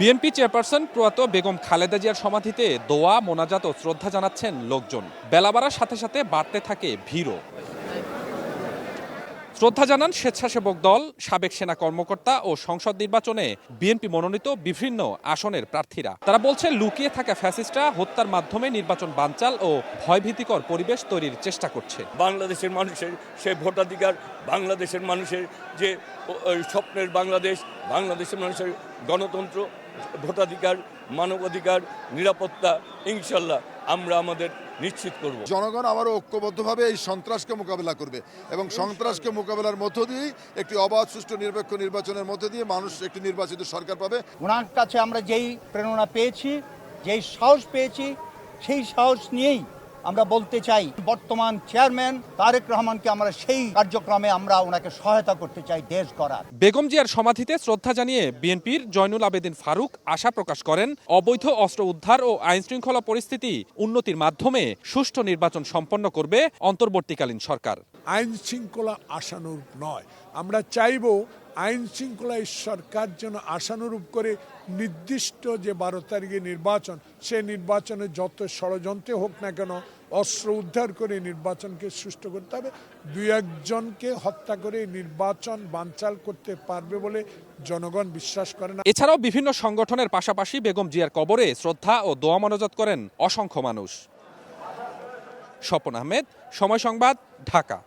BNP chairperson প্রয়াত বেগম খালেদা জিয়ার সমাধিতে দোয়া, মোনাজাত ও শ্রদ্ধা জানাচ্ছেন লোকজন। বেলা বাড়ার সাথে সাথে বাড়তে থাকে ভিড়ও। শ্রদ্ধা জানান স্বেচ্ছাসেবক দল, সাবেক সেনা কর্মকর্তা ও সংসদ নির্বাচনে বিএনপি মনোনীত বিভিন্ন আসনের প্রার্থীরা। তারা বলছে, লুকিয়ে থাকা ফ্যাসিস্টরা হত্যার মাধ্যমে নির্বাচন বানচাল ও ভয়ভীতিকর পরিবেশ তৈরির চেষ্টা করছে। বাংলাদেশের মানুষের সে ভোটাধিকার, বাংলাদেশের মানুষের যে স্বপ্নের বাংলাদেশ, বাংলাদেশের মানুষের গণতন্ত্র, ভোটাধিকার, মানবাধিকার, নিরাপত্তা ইনশাল্লাহ আমরা আমাদের নিশ্চিত করব। জনগণ আবারও ঐক্যবদ্ধভাবে এই সন্ত্রাসকে মোকাবেলা করবে এবং সন্ত্রাসকে মোকাবেলার মধ্য দিয়ে একটি অবাধ, সুষ্ঠু, নিরপেক্ষ নির্বাচনের মধ্য দিয়ে মানুষ একটি নির্বাচিত সরকার পাবে। ওনার কাছে আমরা যেই প্রেরণা পেয়েছি, যেই সাহস পেয়েছি, সেই সাহস নিয়েই আমরা বলতে চাই বর্তমান চেয়ারম্যান তারেক রহমানকে আমরা সেই কার্যক্রমে আমরা ওনাকে সহায়তা করতে চাই দেশ গড়ার। বেগম জিয়ার সমাধিতে শ্রদ্ধা জানিয়ে বিএনপির জয়নুল আবেদিন ফারুক আশা প্রকাশ করেন, অবৈধ অস্ত্র উদ্ধার ও আইনশৃঙ্খলা পরিস্থিতি উন্নতির মাধ্যমে সুষ্ঠু নির্বাচন সম্পন্ন করবে অন্তর্বর্তীকালীন সরকার। আইন শৃঙ্খলা আশানুরূপ নয়, আমরা চাইব আইন শৃঙ্খলা সরকার যেন আশানুরূপ করে নির্দিষ্ট যে 12 তারিখে নির্বাচন, সে নির্বাচনে যত ষড়যন্ত্র হোক না কেন অস্ত্র উদ্ধার করে নির্বাচনকে সুষ্ঠু করতে হবে। 2-1 জনকে হত্যা করে নির্বাচন বানচাল করতে পারবে বলে জনগণ বিশ্বাস করে না। এছাড়াও বিভিন্ন সংগঠনের পাশাপাশি বেগম জিয়ার কবরে শ্রদ্ধা ও দোয়া মোনাজাত করেন অসংখ্য মানুষ। স্বপন আহমেদ, সময় সংবাদ, ঢাকা।